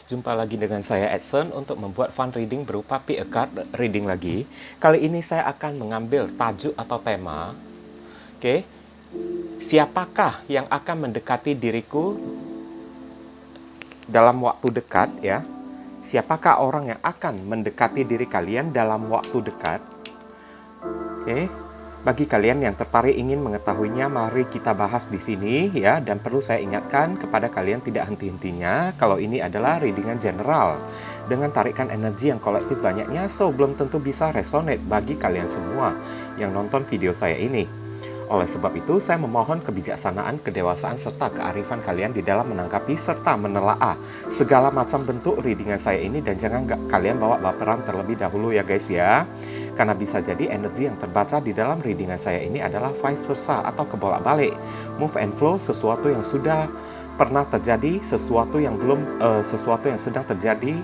guys, jumpa lagi dengan saya Edson untuk membuat fun reading berupa pick a card reading lagi. Kali ini saya akan mengambil tajuk atau tema. Oke, siapakah yang akan mendekati diriku dalam waktu dekat ya? Siapakah orang yang akan mendekati diri kalian dalam waktu dekat? Oke. Bagi kalian yang tertarik ingin mengetahuinya, mari kita bahas di sini ya. Dan perlu saya ingatkan kepada kalian tidak henti-hentinya kalau ini adalah readingan general dengan tarikan energi yang kolektif banyaknya, so belum tentu bisa resonate bagi kalian semua yang nonton video saya ini. Oleh sebab itu, saya memohon kebijaksanaan, kedewasaan, serta kearifan kalian di dalam menanggapi serta menelaah segala macam bentuk readingan saya ini, dan jangan kalian bawa baperan terlebih dahulu ya guys ya. Karena bisa jadi energi yang terbaca di dalam readingan saya ini adalah vice versa atau kebolak-balik, move and flow, sesuatu yang sudah pernah terjadi, sesuatu yang belum, sesuatu yang sedang terjadi,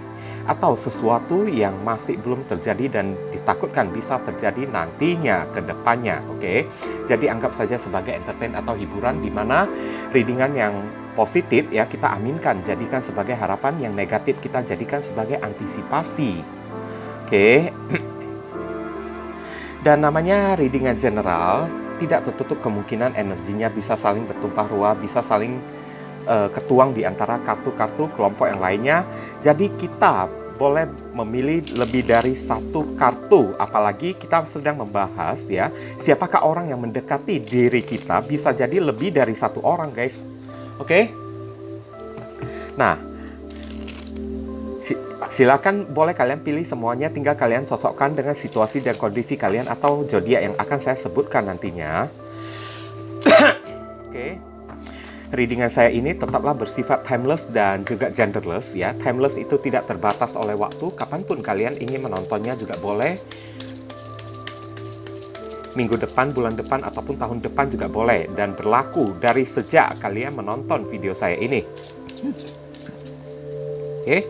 atau sesuatu yang masih belum terjadi dan ditakutkan bisa terjadi nantinya ke depannya. Oke. Jadi anggap saja sebagai entertain atau hiburan, di mana readingan yang positif ya kita aminkan, jadikan sebagai harapan, yang negatif kita jadikan sebagai antisipasi. Oke. Dan namanya readingan general, tidak tertutup kemungkinan energinya bisa saling bertumpah ruah, bisa saling ketuang di antara kartu-kartu kelompok yang lainnya. Jadi kita boleh memilih lebih dari satu kartu, apalagi kita sedang membahas ya, siapakah orang yang mendekati diri kita, bisa jadi lebih dari satu orang guys. Oke? Nah, silakan boleh kalian pilih semuanya, tinggal kalian cocokkan dengan situasi dan kondisi kalian atau zodiak yang akan saya sebutkan nantinya. Oke. Readingan saya ini tetaplah bersifat timeless dan juga genderless ya. Timeless itu tidak terbatas oleh waktu, kapanpun kalian ingin menontonnya juga boleh. Minggu depan, bulan depan, ataupun tahun depan juga boleh. Dan berlaku dari sejak kalian menonton video saya ini. Oke.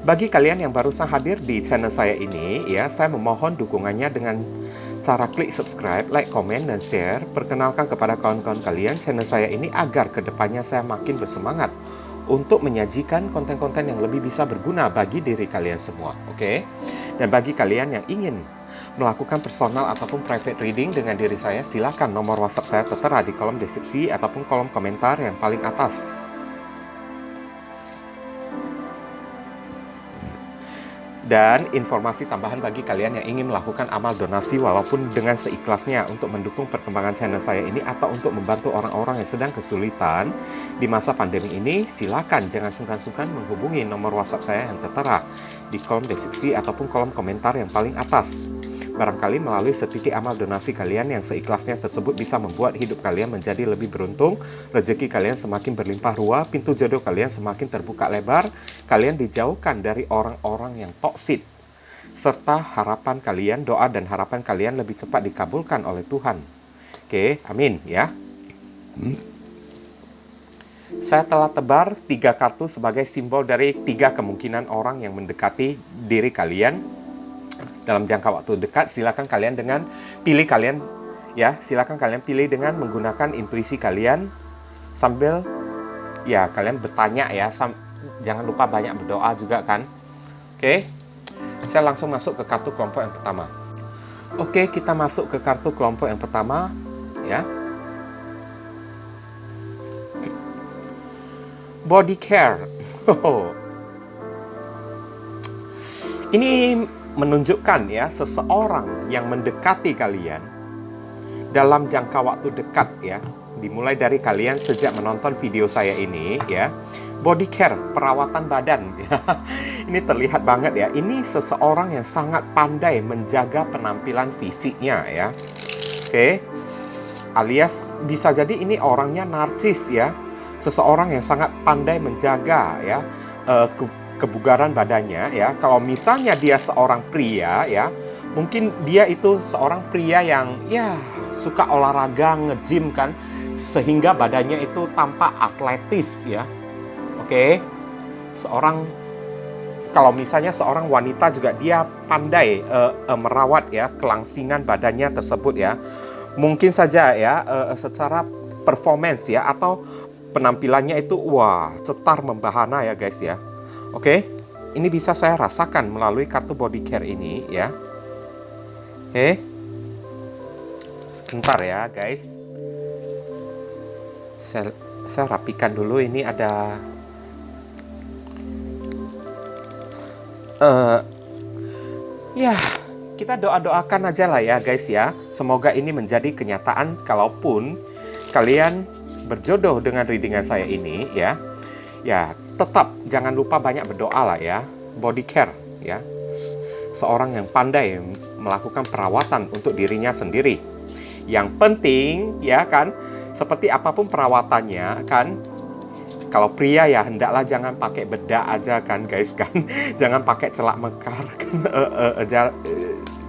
Bagi kalian yang barusan hadir di channel saya ini ya, saya memohon dukungannya dengan cara klik subscribe, like, komen, dan share. Perkenalkan kepada kawan-kawan kalian channel saya ini agar kedepannya saya makin bersemangat untuk menyajikan konten-konten yang lebih bisa berguna bagi diri kalian semua. Oke? Dan bagi kalian yang ingin melakukan personal ataupun private reading dengan diri saya, silakan nomor WhatsApp saya tertera di kolom deskripsi ataupun kolom komentar yang paling atas. Dan informasi tambahan bagi kalian yang ingin melakukan amal donasi walaupun dengan seikhlasnya untuk mendukung perkembangan channel saya ini atau untuk membantu orang-orang yang sedang kesulitan di masa pandemi ini, silakan jangan sungkan-sungkan menghubungi nomor WhatsApp saya yang tertera di kolom deskripsi ataupun kolom komentar yang paling atas. Barangkali melalui setitik amal donasi kalian yang seikhlasnya tersebut bisa membuat hidup kalian menjadi lebih beruntung, rezeki kalian semakin berlimpah ruah, pintu jodoh kalian semakin terbuka lebar, kalian dijauhkan dari orang-orang yang toksik, serta harapan kalian, doa dan harapan kalian lebih cepat dikabulkan oleh Tuhan. Oke, amin ya. Saya telah tebar 3 kartu sebagai simbol dari 3 kemungkinan orang yang mendekati diri kalian dalam jangka waktu dekat. Silakan kalian dengan pilih kalian ya, silakan kalian pilih dengan menggunakan intuisi kalian sambil ya kalian bertanya ya, jangan lupa banyak berdoa juga kan. Oke. Saya langsung masuk ke kartu kelompok yang pertama. Oke, kita masuk ke kartu kelompok yang pertama ya. Body care. Ini menunjukkan ya seseorang yang mendekati kalian dalam jangka waktu dekat ya, dimulai dari kalian sejak menonton video saya ini ya. Body care, perawatan badan. Ini terlihat banget ya, ini seseorang yang sangat pandai menjaga penampilan fisiknya ya. Oke. Alias bisa jadi ini orangnya narsis ya, seseorang yang sangat pandai menjaga ya kebugaran badannya ya. Kalau misalnya dia seorang pria ya, mungkin dia itu seorang pria yang ya suka olahraga, nge-gym kan, sehingga badannya itu tampak atletis ya. Oke. Kalau misalnya seorang wanita juga dia pandai merawat ya kelangsingan badannya tersebut ya. Mungkin saja ya secara performance ya, atau penampilannya itu wah, cetar membahana ya guys ya. Oke, ini bisa saya rasakan melalui kartu body care ini ya. Oke, sebentar ya guys. Saya rapikan dulu, ini ada ya, kita doa-doakan aja lah ya guys ya. Semoga ini menjadi kenyataan kalaupun kalian berjodoh dengan readingan saya ini ya. Ya, tetap jangan lupa banyak berdoa lah ya. Body care ya. Seorang yang pandai melakukan perawatan untuk dirinya sendiri. Yang penting ya kan, seperti apapun perawatannya kan, kalau pria ya hendaklah jangan pakai bedak aja kan guys kan. Jangan pakai celak mekar kan.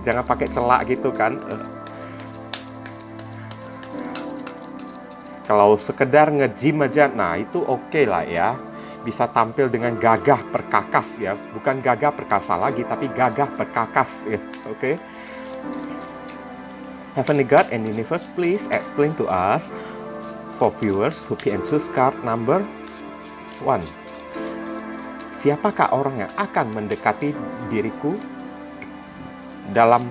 Jangan pakai celak gitu kan. Kalau sekedar nge-gym aja, nah itu oke lah ya. Bisa tampil dengan gagah perkakas ya. Bukan gagah perkasa lagi, tapi gagah perkakas ya. Oke. Heavenly God and Universe, please explain to us for viewers who and choose card number 1. Siapakah orang yang akan mendekati diriku dalam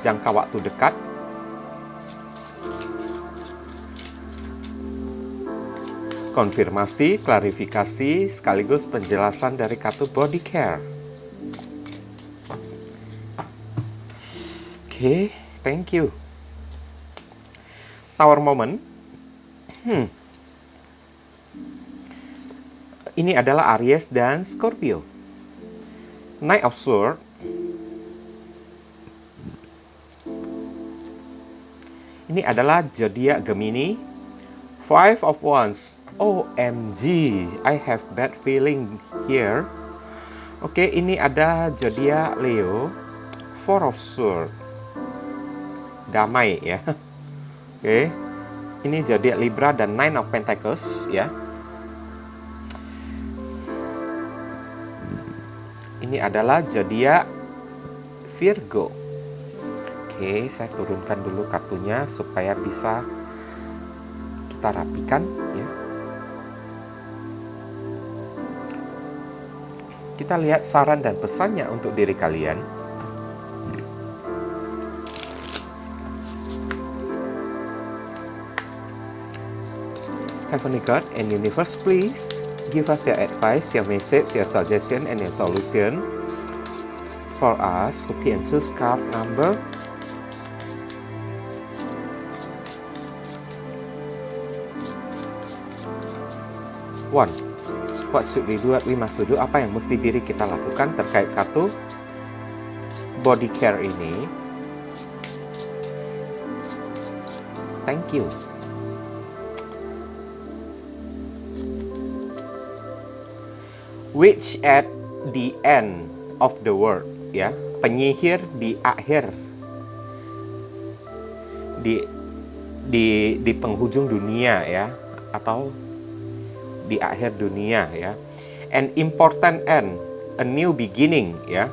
jangka waktu dekat? Konfirmasi, klarifikasi, sekaligus penjelasan dari kartu body care. Oke, thank you. Tower moment. Ini adalah Aries dan Scorpio. Knight of Swords. Ini adalah zodiak Gemini. Five of Wands. OMG, I have bad feeling here. Oke, ini ada zodiak Leo. Four of Swords. Damai ya. Oke. Ini zodiak Libra dan Nine of Pentacles ya. Ini adalah zodiak Virgo. Oke, saya turunkan dulu kartunya supaya bisa kita rapikan ya. Kita lihat saran dan pesannya untuk diri kalian. Heavenly God and Universe, please give us your advice, your message, your suggestion, and your solution for us who can choose card number 1. What should we do? What we must do? Apa yang mesti diri kita lakukan terkait kartu body care ini? Thank you. Which at the end of the world, ya, penyihir di akhir, di penghujung dunia ya, atau di akhir dunia ya. An important end, a new beginning ya.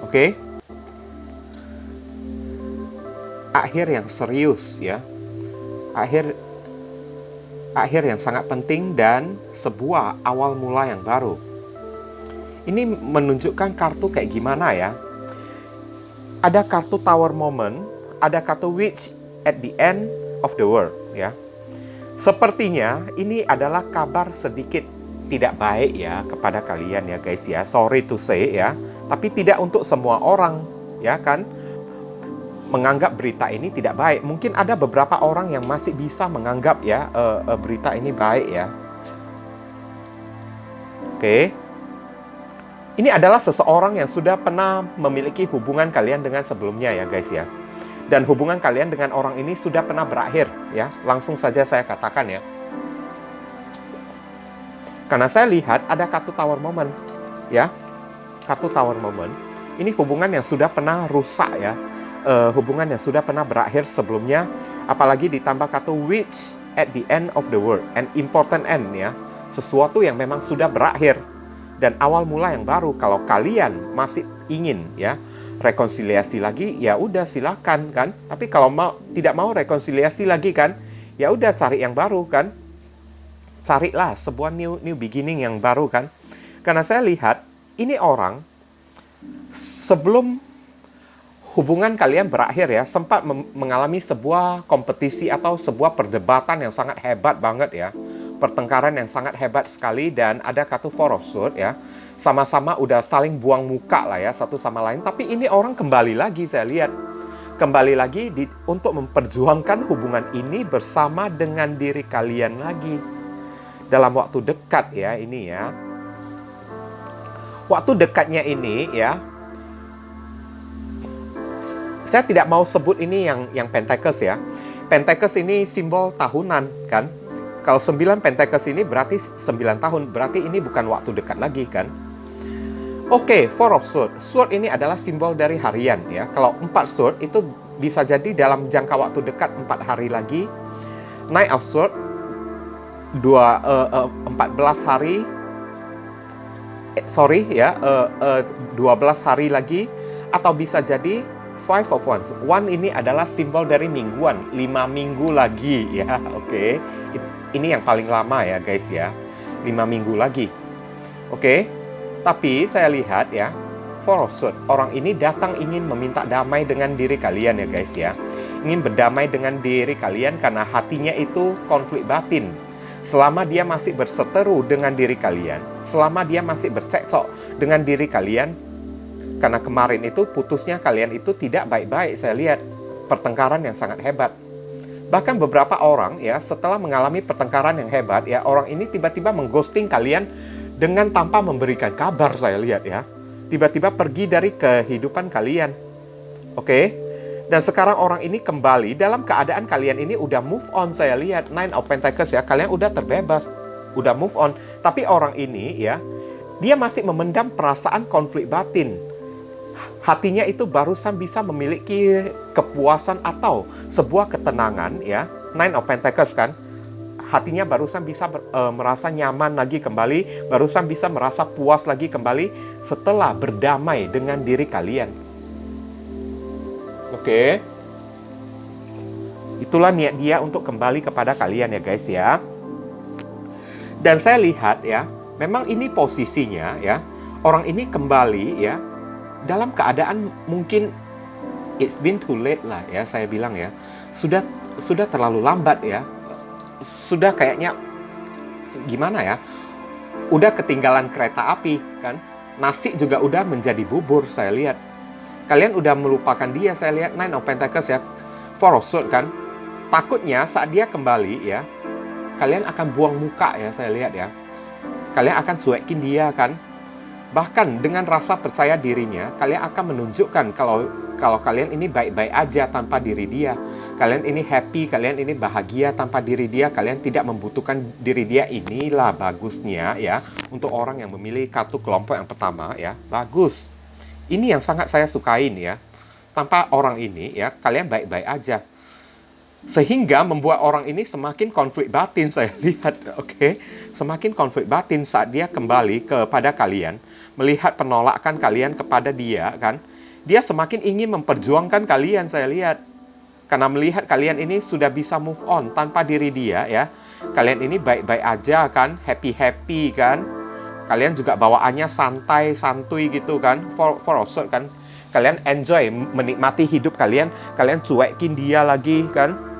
Oke. Akhir yang serius ya. Akhir yang sangat penting dan sebuah awal mula yang baru. Ini menunjukkan kartu kayak gimana ya? Ada kartu Tower Moment, ada kartu Witch at the end of the world ya. Sepertinya ini adalah kabar sedikit tidak baik ya kepada kalian ya guys ya. Sorry to say ya, tapi tidak untuk semua orang ya kan. Menganggap berita ini tidak baik. Mungkin ada beberapa orang yang masih bisa menganggap ya berita ini baik ya. Oke. Ini adalah seseorang yang sudah pernah memiliki hubungan kalian dengan sebelumnya ya guys ya. Dan hubungan kalian dengan orang ini sudah pernah berakhir ya. Langsung saja saya katakan ya. Karena saya lihat ada kartu Tower Moment ya. Kartu Tower Moment. Ini hubungan yang sudah pernah rusak ya. Hubungan yang sudah pernah berakhir sebelumnya, apalagi ditambah kartu Witch at the end of the world, an important end ya, sesuatu yang memang sudah berakhir dan awal mula yang baru. Kalau kalian masih ingin ya rekonsiliasi lagi, ya udah silakan kan. Tapi kalau tidak mau rekonsiliasi lagi kan, ya udah cari yang baru kan. carilah sebuah new beginning yang baru kan. Karena saya lihat ini orang sebelum hubungan kalian berakhir ya, sempat mengalami sebuah kompetisi atau sebuah perdebatan yang sangat hebat banget ya. Pertengkaran yang sangat hebat sekali, dan ada kartu Four of Swords ya. Sama-sama udah saling buang muka lah ya satu sama lain. Tapi ini orang kembali lagi, saya lihat. Kembali lagi untuk memperjuangkan hubungan ini bersama dengan diri kalian lagi. Dalam waktu dekat ya ini ya. Waktu dekatnya ini ya. Saya tidak mau sebut ini yang Pentacles ya. Pentacles ini simbol tahunan kan. Kalau 9 Pentacles ini berarti 9 tahun. Berarti ini bukan waktu dekat lagi kan. Oke, Four of Swords. Sword ini adalah simbol dari harian ya. Kalau 4 Sword itu bisa jadi dalam jangka waktu dekat 4 hari lagi. Knight of Swords 14 hari. 12 hari lagi. Atau bisa jadi Five of Wands. One ini adalah simbol dari mingguan. 5 minggu lagi ya. Oke. Ini yang paling lama ya guys ya. 5 minggu lagi. Oke. Tapi saya lihat ya. Four of Swords. Orang ini datang ingin meminta damai dengan diri kalian ya guys ya. Ingin berdamai dengan diri kalian karena hatinya itu konflik batin. Selama dia masih berseteru dengan diri kalian. Selama dia masih bercekcok dengan diri kalian. Karena kemarin itu putusnya kalian itu tidak baik-baik. Saya lihat pertengkaran yang sangat hebat. Bahkan beberapa orang ya setelah mengalami pertengkaran yang hebat ya, orang ini tiba-tiba mengghosting kalian dengan tanpa memberikan kabar, saya lihat ya. Tiba-tiba pergi dari kehidupan kalian. Oke. Dan sekarang orang ini kembali dalam keadaan kalian ini udah move on, saya lihat. Nine of Pentacles ya, kalian udah terbebas, udah move on. Tapi orang ini ya, dia masih memendam perasaan konflik batin. Hatinya itu barusan bisa memiliki kepuasan atau sebuah ketenangan ya. Nine of Pentacles kan. Hatinya barusan bisa merasa nyaman lagi kembali, barusan bisa merasa puas lagi kembali setelah berdamai dengan diri kalian. Oke. Itulah niat dia untuk kembali kepada kalian ya guys ya. Dan saya lihat ya, memang ini posisinya ya. Orang ini kembali ya dalam keadaan mungkin it's been too late lah ya, saya bilang ya. Sudah terlalu lambat ya. Sudah kayaknya gimana ya? Udah ketinggalan kereta api kan? Nasi juga udah menjadi bubur, saya lihat. Kalian udah melupakan dia, saya lihat. Nine of Pentacles ya. Four of Swords kan. Takutnya saat dia kembali ya, kalian akan buang muka ya, saya lihat ya. Kalian akan cuekin dia kan. Bahkan dengan rasa percaya dirinya, kalian akan menunjukkan kalau kalian ini baik-baik aja tanpa diri dia. Kalian ini happy, kalian ini bahagia tanpa diri dia. Kalian tidak membutuhkan diri dia. Inilah bagusnya ya untuk orang yang memilih kartu kelompok yang pertama ya. Bagus. Ini yang sangat saya sukain ya. Tanpa orang ini ya, kalian baik-baik aja. Sehingga membuat orang ini semakin konflik batin, saya lihat, oke. Semakin konflik batin saat dia kembali kepada kalian, melihat penolakan kalian kepada dia, kan. Dia semakin ingin memperjuangkan kalian, saya lihat. Karena melihat kalian ini sudah bisa move on tanpa diri dia, ya. Kalian ini baik-baik aja, kan. Happy-happy, kan. Kalian juga bawaannya santai, santuy gitu, kan. For of Swords, kan. Kalian enjoy, menikmati hidup kalian. Kalian cuekin dia lagi, kan.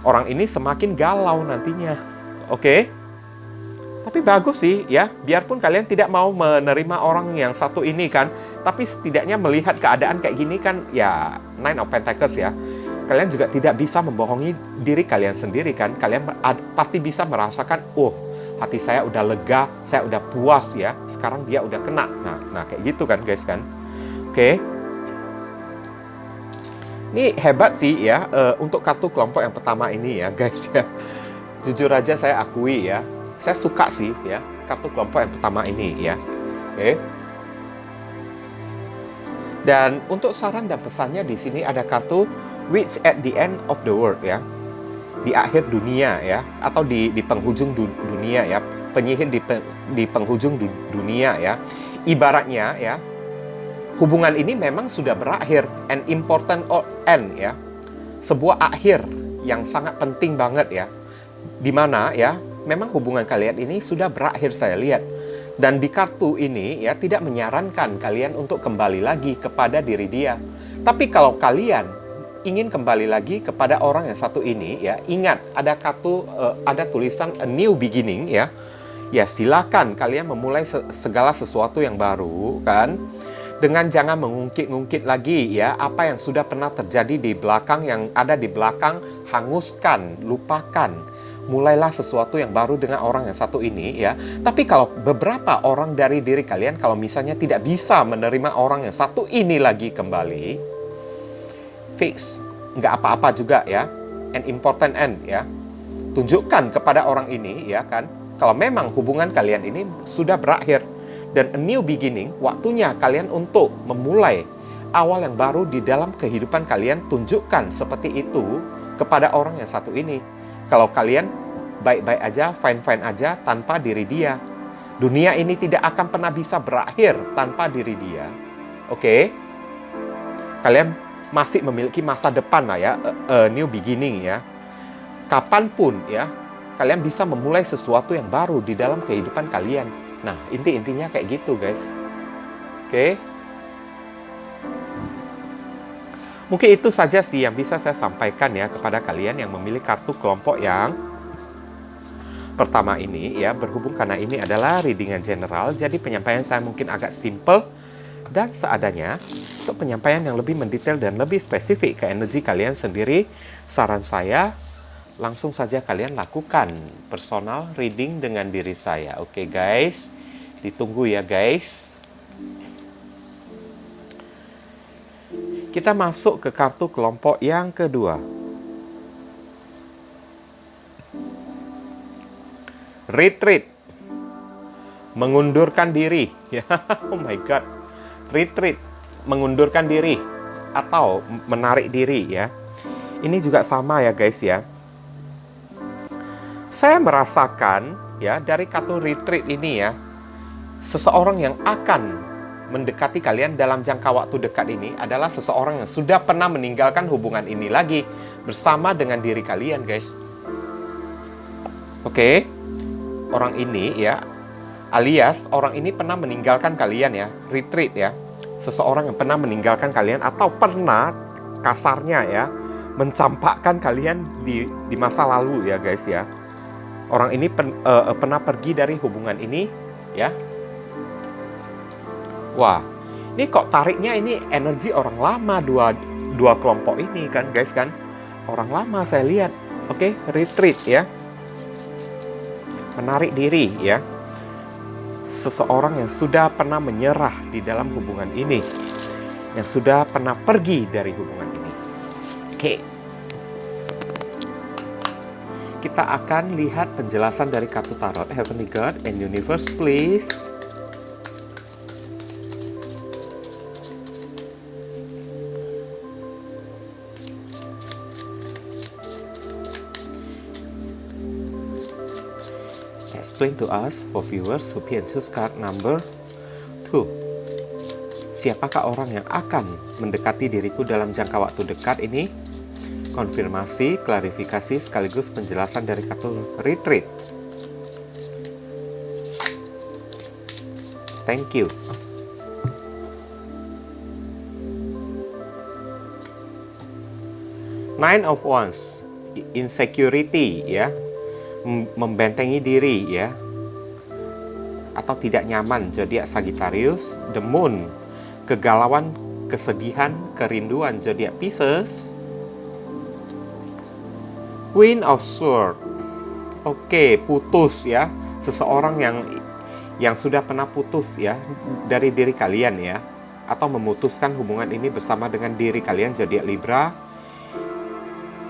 Orang ini semakin galau nantinya. Oke? Tapi bagus sih ya. Biarpun kalian tidak mau menerima orang yang satu ini kan. Tapi setidaknya melihat keadaan kayak gini kan. Ya Nine of Pentacles ya. Kalian juga tidak bisa membohongi diri kalian sendiri kan. Kalian pasti bisa merasakan. Oh, hati saya udah lega. Saya udah puas ya. Sekarang dia udah kena. Nah kayak gitu kan guys kan. Oke? Ini hebat sih ya untuk kartu kelompok yang pertama ini ya guys ya. Jujur aja saya akui ya. Saya suka sih ya kartu kelompok yang pertama ini ya. Oke. Dan untuk saran dan pesannya di sini ada kartu Witch at the end of the world ya. Di akhir dunia ya, atau di penghujung dunia ya. Penyihir di penghujung dunia ya. Ibaratnya ya, hubungan ini memang sudah berakhir, an important end ya. Sebuah akhir yang sangat penting banget ya. Di mana ya, memang hubungan kalian ini sudah berakhir saya lihat. Dan di kartu ini ya tidak menyarankan kalian untuk kembali lagi kepada diri dia. Tapi kalau kalian ingin kembali lagi kepada orang yang satu ini ya, ingat ada ada tulisan a new beginning ya. Ya silakan kalian memulai segala sesuatu yang baru kan. Dengan jangan mengungkit-ungkit lagi ya apa yang sudah pernah terjadi di belakang, yang ada di belakang, hanguskan, lupakan. Mulailah sesuatu yang baru dengan orang yang satu ini ya. Tapi kalau beberapa orang dari diri kalian kalau misalnya tidak bisa menerima orang yang satu ini lagi kembali, fix, nggak apa-apa juga ya. An important end ya. Tunjukkan kepada orang ini ya kan, kalau memang hubungan kalian ini sudah berakhir dan a new beginning, waktunya kalian untuk memulai awal yang baru di dalam kehidupan kalian. Tunjukkan seperti itu kepada orang yang satu ini. Kalau kalian baik-baik aja, fine-fine aja tanpa diri dia, dunia ini tidak akan pernah bisa berakhir tanpa diri dia. Oke? Kalian masih memiliki masa depan lah ya, new beginning ya. Kapanpun ya, kalian bisa memulai sesuatu yang baru di dalam kehidupan kalian. Nah, intinya kayak gitu guys. Oke? Mungkin itu saja sih yang bisa saya sampaikan ya kepada kalian yang memilih kartu kelompok yang pertama ini ya. Berhubung karena ini adalah readingan general, jadi penyampaian saya mungkin agak simple dan seadanya. Untuk penyampaian yang lebih mendetail dan lebih spesifik ke energi kalian sendiri, saran saya langsung saja kalian lakukan personal reading dengan diri saya. Oke guys, ditunggu ya guys. Kita masuk ke kartu kelompok yang kedua. Retreat. Mengundurkan diri. Oh my god. Retreat. Mengundurkan diri. Atau menarik diri ya. Ini juga sama ya guys ya. Saya merasakan ya dari kartu retreat ini ya. Seseorang yang akan mendekati kalian dalam jangka waktu dekat ini adalah seseorang yang sudah pernah meninggalkan hubungan ini lagi bersama dengan diri kalian guys. Oke. Orang ini ya, alias orang ini pernah meninggalkan kalian ya, retreat ya. Seseorang yang pernah meninggalkan kalian atau pernah kasarnya ya mencampakkan kalian di masa lalu ya guys ya. Orang ini pernah pergi dari hubungan ini ya. Wah, ini kok tariknya ini energi orang lama dua kelompok ini kan guys kan. Orang lama saya lihat. Oke, retreat ya. Menarik diri ya. Seseorang yang sudah pernah menyerah di dalam hubungan ini. Yang sudah pernah pergi dari hubungan ini. Oke. Kita akan lihat penjelasan dari kartu tarot. Heavenly God and Universe please. Explain to us for viewers who pick and choose card number 2. Siapakah orang yang akan mendekati diriku dalam jangka waktu dekat ini? Konfirmasi, klarifikasi, sekaligus penjelasan dari kartu retreat. Thank you. Nine of Wands, insecurity ya. Membentengi diri ya, atau tidak nyaman, zodiak Sagittarius. The Moon, kegalauan, kesedihan, kerinduan, zodiak Pisces. Queen of Swords, oke, putus ya, seseorang yang sudah pernah putus ya dari diri kalian ya, atau memutuskan hubungan ini bersama dengan diri kalian, zodiak Libra.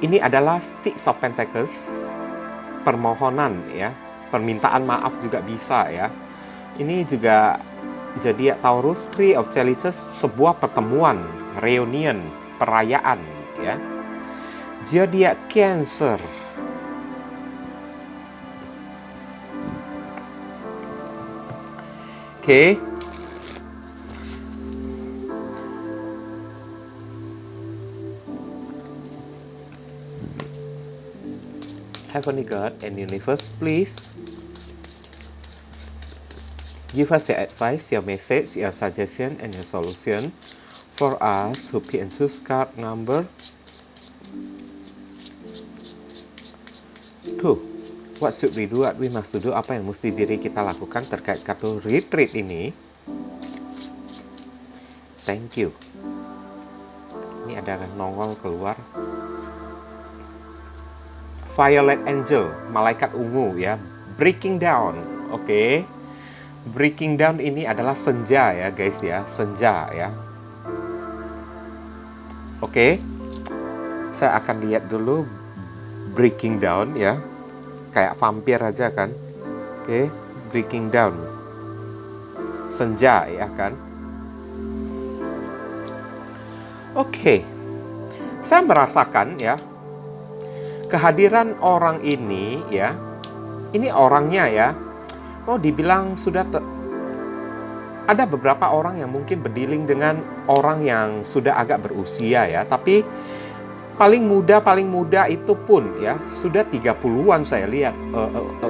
Ini adalah Six of Pentacles. Permohonan ya, permintaan maaf juga bisa ya. Ini juga zodiak Taurus, Three of Chalices, sebuah pertemuan, reunion, perayaan ya. Zodiak Cancer, oke. Heavenly God and Universe, please give us your advice, your message, your suggestion, and your solution for us who pick and choose card number 2. What should we do? What we must do? Apa yang mesti diri kita lakukan terkait kartu retreat ini? Thank you. Ini ada nongol keluar Violet Angel, malaikat ungu ya. Breaking down. Oke. Breaking down ini adalah senja ya guys ya. Senja ya. Oke. Saya akan lihat dulu breaking down ya. Kayak vampir aja kan. Oke. Breaking down. Senja ya kan. Oke. Saya merasakan ya kehadiran orang ini ya. Ini orangnya ya. Mau dibilang sudah ada beberapa orang yang mungkin berdealing dengan orang yang sudah agak berusia ya, tapi paling muda itu pun ya sudah 30-an saya lihat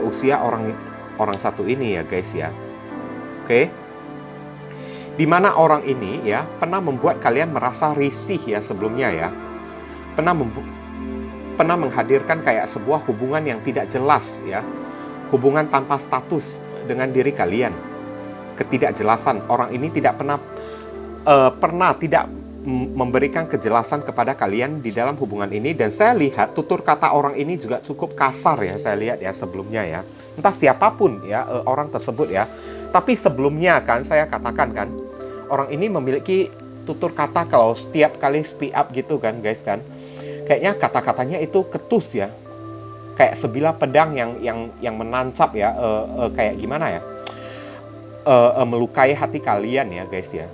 usia orang satu ini ya guys ya. Oke. Di mana orang ini ya pernah membuat kalian merasa risih ya sebelumnya ya. Pernah menghadirkan kayak sebuah hubungan yang tidak jelas ya. Hubungan tanpa status dengan diri kalian. Ketidakjelasan. Orang ini tidak pernah tidak memberikan kejelasan kepada kalian di dalam hubungan ini. Dan saya lihat tutur kata orang ini juga cukup kasar ya, saya lihat ya sebelumnya ya. Entah siapapun ya orang tersebut ya. Tapi sebelumnya kan saya katakan kan, orang ini memiliki tutur kata kalau setiap kali speak up gitu kan guys kan. Kayaknya kata-katanya itu ketus ya. Kayak sebilah pedang yang menancap ya, kayak gimana ya? Melukai hati kalian ya guys ya.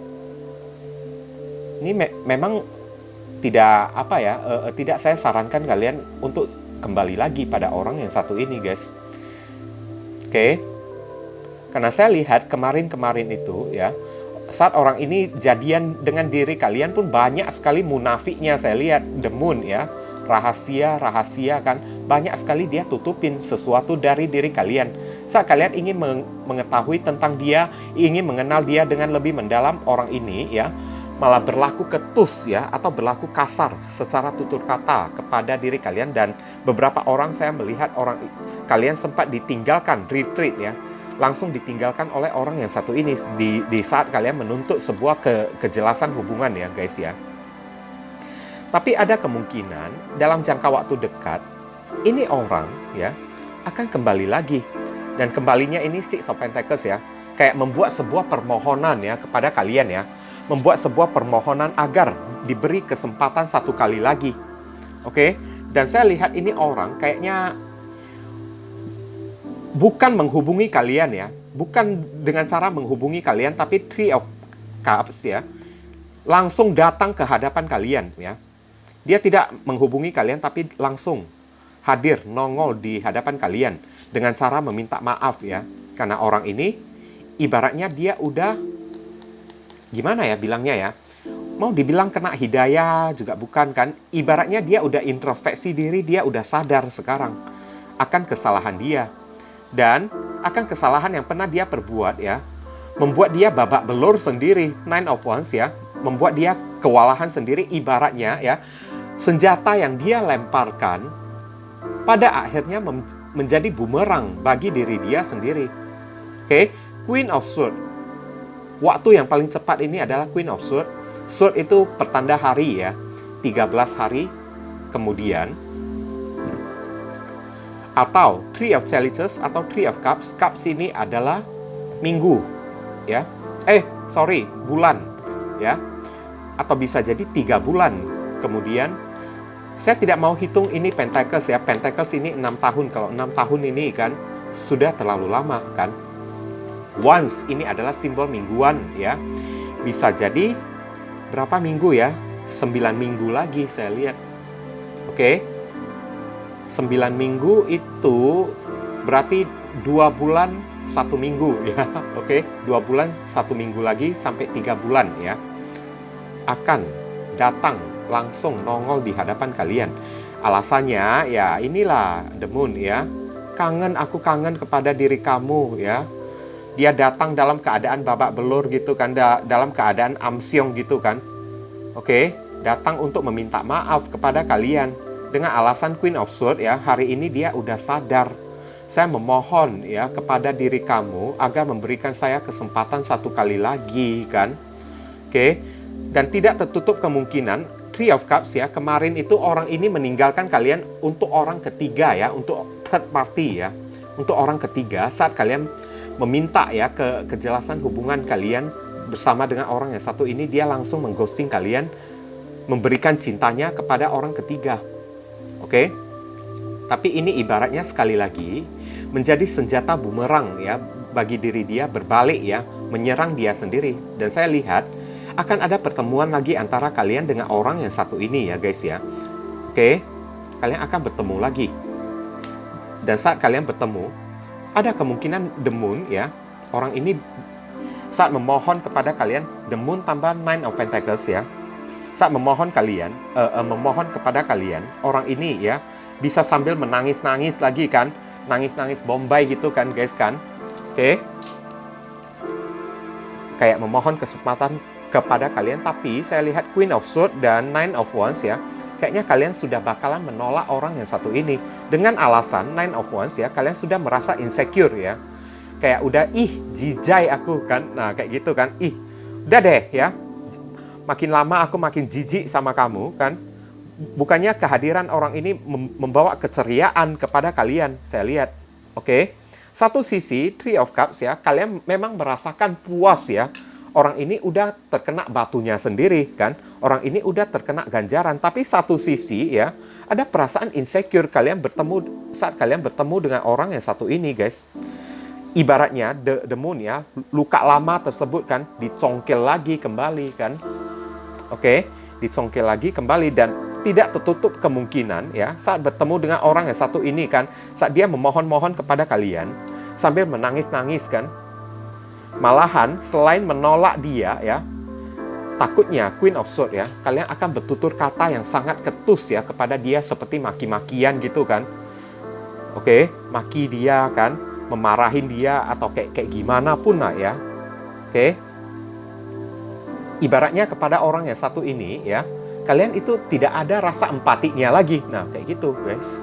Ini memang tidak apa ya, tidak saya sarankan kalian untuk kembali lagi pada orang yang satu ini guys. Oke. Karena saya lihat kemarin itu ya, saat orang ini jadian dengan diri kalian pun banyak sekali munafiknya saya lihat. The Moon ya, rahasia kan, banyak sekali dia tutupin sesuatu dari diri kalian. Saat kalian ingin mengetahui tentang dia, ingin mengenal dia dengan lebih mendalam, orang ini ya malah berlaku ketus ya, atau berlaku kasar secara tutur kata kepada diri kalian. Dan beberapa orang saya melihat kalian sempat ditinggalkan retreat ya, langsung ditinggalkan oleh orang yang satu ini di saat kalian menuntut sebuah kejelasan hubungan ya guys ya. Tapi ada kemungkinan dalam jangka waktu dekat ini orang ya akan kembali lagi. Dan kembalinya ini Six of Pentacles ya, kayak membuat sebuah permohonan ya kepada kalian ya, membuat sebuah permohonan agar diberi kesempatan satu kali lagi. Oke. Dan saya lihat ini orang kayaknya bukan menghubungi kalian ya, bukan dengan cara menghubungi kalian, tapi Three of Cups ya, langsung datang ke hadapan kalian ya. Dia tidak menghubungi kalian, tapi langsung hadir, nongol di hadapan kalian dengan cara meminta maaf ya. Karena orang ini ibaratnya dia udah, gimana ya bilangnya ya, mau dibilang kena hidayah juga bukan kan. Ibaratnya dia udah introspeksi diri, dia udah sadar sekarang akan kesalahan dia. Dan akan kesalahan yang pernah dia perbuat ya, membuat dia babak belur sendiri. Nine of Wands ya, membuat dia kewalahan sendiri. Ibaratnya ya, senjata yang dia lemparkan pada akhirnya menjadi bumerang bagi diri dia sendiri. Oke. Queen of Swords. Waktu yang paling cepat ini adalah Queen of Swords. Sword itu pertanda hari ya, 13 hari kemudian. Atau Three of Chalices atau Three of Cups. Cups ini adalah minggu ya. Bulan ya. Atau bisa jadi 3 bulan kemudian. Saya tidak mau hitung ini Pentacles ya. Pentacles ini 6 tahun. Kalau 6 tahun ini kan sudah terlalu lama kan. Wands ini adalah simbol mingguan ya. Bisa jadi berapa minggu ya? 9 minggu lagi saya lihat. Oke. 9 minggu itu berarti 2 bulan 1 minggu ya. Oke, 2 bulan 1 minggu lagi sampai 3 bulan ya. Akan datang langsung nongol di hadapan kalian. Alasannya ya inilah the moon ya. Aku kangen kepada diri kamu ya. Dia datang dalam keadaan babak belur gitu kan, dalam keadaan amsyong gitu kan. Oke, datang untuk meminta maaf kepada kalian. Dengan alasan Queen of Swords ya, hari ini dia udah sadar. Saya memohon ya kepada diri kamu agar memberikan saya kesempatan satu kali lagi kan. Oke, dan tidak tertutup kemungkinan Three of Cups ya, kemarin itu orang ini meninggalkan kalian untuk orang ketiga ya, untuk third party ya, untuk orang ketiga saat kalian meminta ya kejelasan hubungan kalian bersama dengan orang yang satu ini, dia langsung mengghosting kalian, memberikan cintanya kepada orang ketiga. Oke? Tapi ini ibaratnya sekali lagi menjadi senjata bumerang ya bagi diri dia, berbalik ya, menyerang dia sendiri. Dan saya lihat akan ada pertemuan lagi antara kalian dengan orang yang satu ini ya guys ya. Oke, kalian akan bertemu lagi. Dan saat kalian bertemu, ada kemungkinan the moon ya, orang ini saat memohon kepada kalian, the moon tambah Nine of Pentacles ya. Saat memohon kepada kalian, orang ini ya bisa sambil menangis-nangis lagi kan, nangis-nangis Bombay gitu kan guys kan. Oke. Kayak memohon kesempatan kepada kalian, tapi saya lihat Queen of Swords dan Nine of Wands ya, kayaknya kalian sudah bakalan menolak orang yang satu ini dengan alasan Nine of Wands ya, kalian sudah merasa insecure ya, kayak udah jijai aku kan, nah kayak gitu kan, udah deh ya, makin lama aku makin jijik sama kamu kan. Bukannya kehadiran orang ini membawa keceriaan kepada kalian, saya lihat. Oke. Satu sisi Three of Cups ya, kalian memang merasakan puas ya. Orang ini udah terkena batunya sendiri kan. Orang ini udah terkena ganjaran. Tapi satu sisi ya, ada perasaan insecure saat kalian bertemu dengan orang yang satu ini guys. Ibaratnya the moon ya, luka lama tersebut kan dicongkel lagi kembali kan. Oke, dicongkel lagi kembali, dan tidak tertutup kemungkinan ya saat bertemu dengan orang yang satu ini kan, saat dia memohon-mohon kepada kalian sambil menangis-nangis kan. Malahan selain menolak dia ya, takutnya Queen of Swords ya, kalian akan bertutur kata yang sangat ketus ya kepada dia, seperti maki-makian gitu kan. Oke, maki dia kan, memarahin dia atau kayak gimana pun lah ya. Oke. Ibaratnya kepada orang yang satu ini ya, kalian itu tidak ada rasa empatinya lagi. Nah, kayak gitu, guys.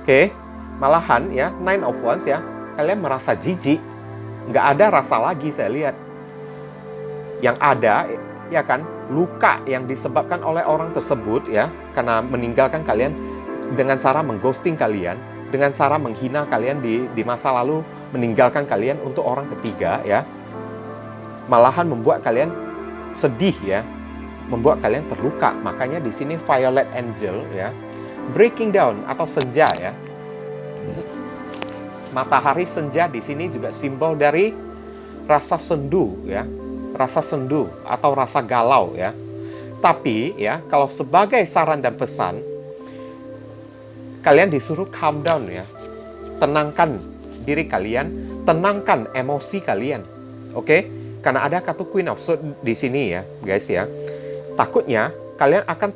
Oke. Malahan ya, Nine of Wands ya, kalian merasa jijik. Nggak ada rasa lagi saya lihat. Yang ada ya kan, luka yang disebabkan oleh orang tersebut ya, karena meninggalkan kalian dengan cara mengghosting kalian, dengan cara menghina kalian di masa lalu, meninggalkan kalian untuk orang ketiga ya. Malahan membuat kalian sedih ya, membuat kalian terluka. Makanya di sini Violet Angel ya, breaking down atau senja ya. Matahari senja di sini juga simbol dari rasa sendu ya, rasa sendu atau rasa galau ya. Tapi ya, kalau sebagai saran dan pesan, kalian disuruh calm down ya, tenangkan diri kalian, tenangkan emosi kalian, oke? Karena ada kata Queen of Swords di sini ya, guys ya. Takutnya kalian akan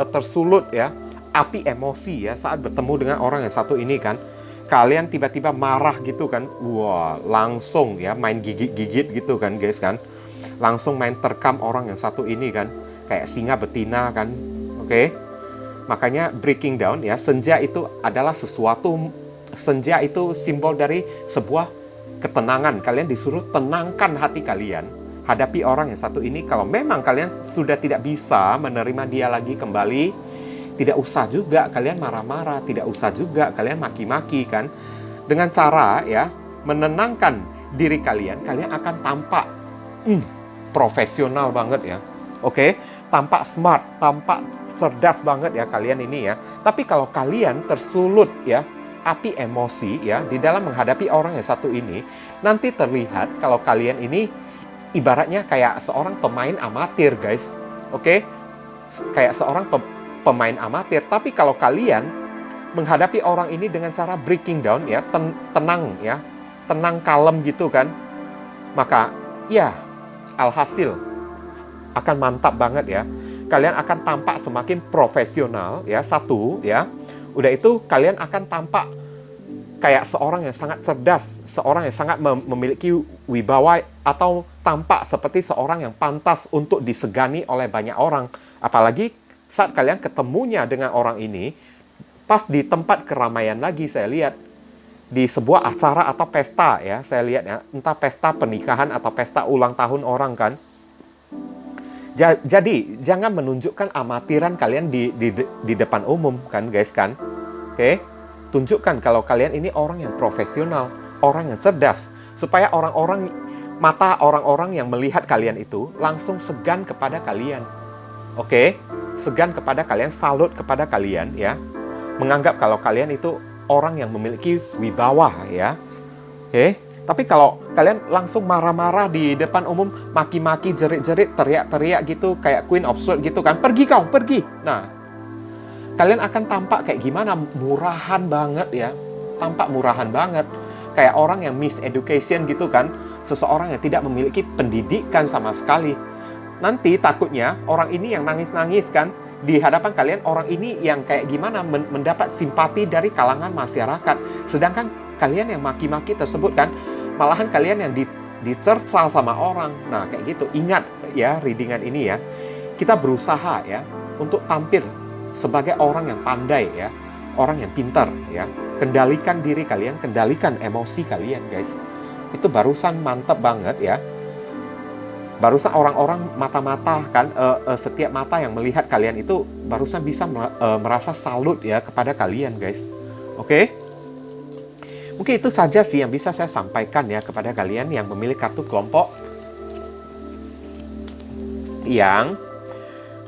tersulut ya, api emosi ya saat bertemu dengan orang yang satu ini kan. Kalian tiba-tiba marah gitu kan, wah langsung ya main gigit-gigit gitu kan guys kan. Langsung main terkam orang yang satu ini kan, kayak singa betina kan, oke? Makanya breaking down ya, senja itu adalah sesuatu, senja itu simbol dari sebuah ketenangan. Kalian disuruh tenangkan hati kalian, hadapi orang yang satu ini. Kalau memang kalian sudah tidak bisa menerima dia lagi kembali, tidak usah juga kalian marah-marah, tidak usah juga kalian maki-maki kan. Dengan cara ya menenangkan diri kalian, kalian akan tampak profesional banget ya. Oke, tampak smart, tampak cerdas banget ya kalian ini ya. Tapi kalau kalian tersulut ya api emosi ya di dalam menghadapi orang yang satu ini, nanti terlihat kalau kalian ini ibaratnya kayak seorang pemain amatir guys. Oke, kayak seorang pemain amatir. Tapi kalau kalian menghadapi orang ini dengan cara breaking down ya, tenang ya, tenang kalem gitu kan, maka ya alhasil akan mantap banget ya. kalian akan tampak semakin profesional ya. Satu ya. Udah itu kalian akan tampak kayak seorang yang sangat cerdas, seorang yang sangat memiliki wibawa, atau tampak seperti seorang yang pantas untuk disegani oleh banyak orang. Apalagi saat kalian ketemunya dengan orang ini pas di tempat keramaian lagi. Saya lihat di sebuah acara atau pesta ya, saya lihat ya, entah pesta pernikahan atau pesta ulang tahun orang kan. Jadi jangan menunjukkan amatiran kalian di depan umum kan guys kan. Oke? Tunjukkan kalau kalian ini orang yang profesional, orang yang cerdas, supaya mata orang-orang yang melihat kalian itu langsung segan kepada kalian. Oke? Segan kepada kalian, salut kepada kalian ya. Menganggap kalau kalian itu orang yang memiliki wibawa ya. Oke? Tapi kalau kalian langsung marah-marah di depan umum, maki-maki, jerit-jerit, teriak-teriak gitu, kayak Queen of Swords gitu kan, pergi kau, pergi. Nah, kalian akan tampak kayak gimana? Murahan banget ya. Tampak murahan banget. Kayak orang yang miseducation gitu kan. Seseorang yang tidak memiliki pendidikan sama sekali. Nanti takutnya orang ini yang nangis-nangis kan, di hadapan kalian orang ini yang kayak gimana mendapat simpati dari kalangan masyarakat. Sedangkan kalian yang maki-maki tersebut kan, malahan kalian yang dicerca sama orang. Nah, kayak gitu. Ingat ya, readingan ini ya. Kita berusaha ya untuk tampil sebagai orang yang pandai ya, orang yang pintar ya. Kendalikan diri kalian, kendalikan emosi kalian, guys. Itu barusan mantep banget ya. Barusan orang-orang mata-mata kan, setiap mata yang melihat kalian itu barusan bisa merasa salut ya kepada kalian, guys. Oke? Mungkin itu saja sih yang bisa saya sampaikan ya kepada kalian yang memilih kartu kelompok yang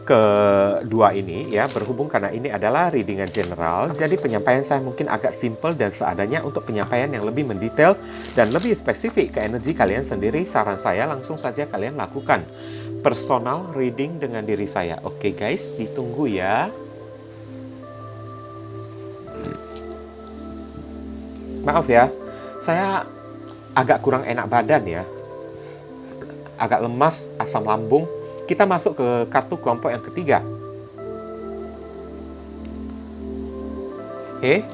kedua ini ya. Berhubung karena ini adalah readingan general, jadi penyampaian saya mungkin agak simple dan seadanya. Untuk penyampaian yang lebih mendetail dan lebih spesifik ke energi kalian sendiri, saran saya langsung saja kalian lakukan personal reading dengan diri saya. Oke guys, ditunggu ya. Maaf ya, saya agak kurang enak badan ya. Agak lemas, asam lambung. Kita masuk ke kartu kelompok yang ketiga. Oke.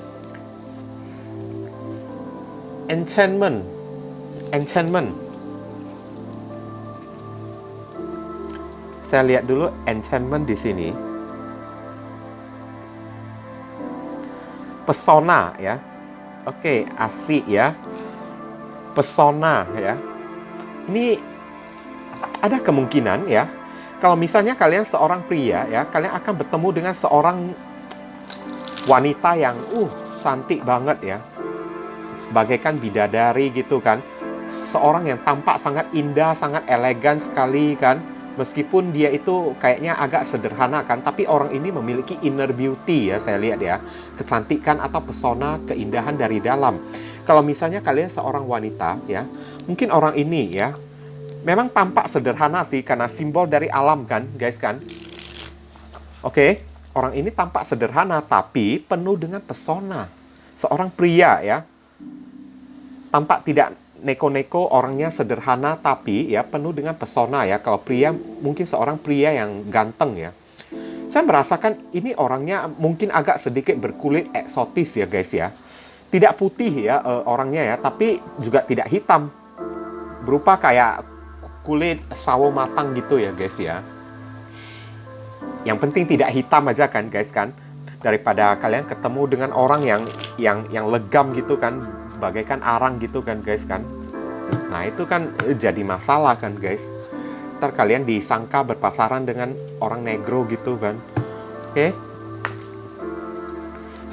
Enchantment. Saya lihat dulu enchantment di sini. Pesona ya. Oke, asik ya. Pesona ya. Ini ada kemungkinan ya, kalau misalnya kalian seorang pria ya, kalian akan bertemu dengan seorang wanita yang cantik banget ya. Bagaikan bidadari gitu kan. Seorang yang tampak sangat indah, sangat elegan sekali kan. Meskipun dia itu kayaknya agak sederhana kan, tapi orang ini memiliki inner beauty ya, saya lihat ya. Kecantikan atau pesona, keindahan dari dalam. Kalau misalnya kalian seorang wanita ya, mungkin orang ini ya, memang tampak sederhana sih, karena simbol dari alam kan, guys kan. Oke, orang ini tampak sederhana, tapi penuh dengan pesona. Seorang pria ya, tampak tidak neko-neko, orangnya sederhana tapi ya penuh dengan pesona ya. Kalau pria, mungkin seorang pria yang ganteng ya. Saya merasakan ini orangnya mungkin agak sedikit berkulit eksotis ya guys ya. Tidak putih ya orangnya ya, tapi juga tidak hitam. Berupa kayak kulit sawo matang gitu ya guys ya. Yang penting tidak hitam aja kan guys kan. Daripada kalian ketemu dengan orang yang legam gitu kan, bagaikan arang gitu kan guys kan. Nah itu kan jadi masalah kan guys. Ntar kalian disangka berpasaran dengan orang negro gitu kan. Oke.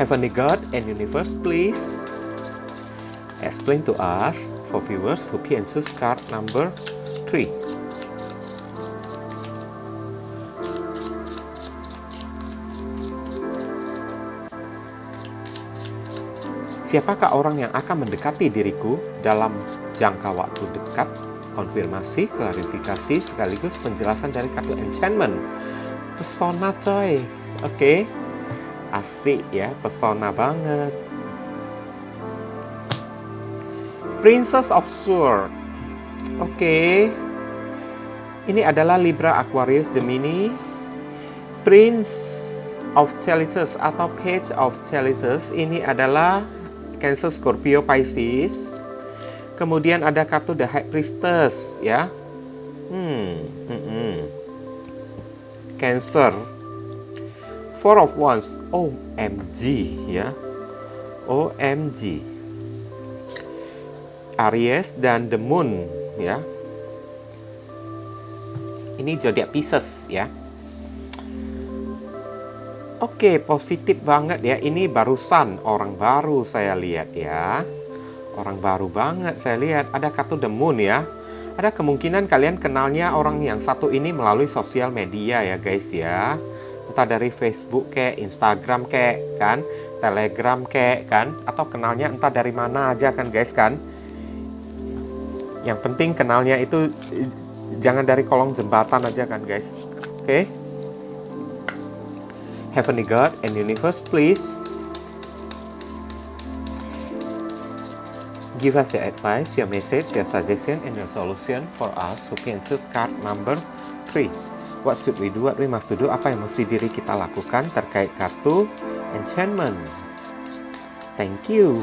Heavenly God and Universe, please explain to us for viewers who pick and choose card number 3. Siapakah orang yang akan mendekati diriku dalam jangka waktu dekat? Konfirmasi, klarifikasi, sekaligus penjelasan dari kartu enchantment. Pesona coy. Oke. Asik ya, pesona banget. Princess of Swords. Oke. Ini adalah Libra, Aquarius, Gemini. Prince of Chalices atau Page of Chalices ini adalah Cancer, Scorpio, Pisces. Kemudian ada kartu The High Priestess ya. Cancer. Four of Wands. OMG ya. OMG. Aries dan The Moon ya. Ini zodiak Pisces ya. Oke, positif banget ya. Ini barusan orang baru saya lihat ya. Orang baru banget saya lihat. Ada kartu The Moon ya. Ada kemungkinan kalian kenalnya orang yang satu ini melalui sosial media ya guys ya. Entah dari Facebook kayak, Instagram kayak kan, Telegram kayak kan, atau kenalnya entah dari mana aja kan guys kan. Yang penting kenalnya itu jangan dari kolong jembatan aja kan guys. Oke. Heavenly God and Universe, please give us your advice, your message, your suggestion, and your solution for us who can choose card number 3. What should we do? What we must do? Apa yang mesti diri kita lakukan terkait kartu enchantment? Thank you.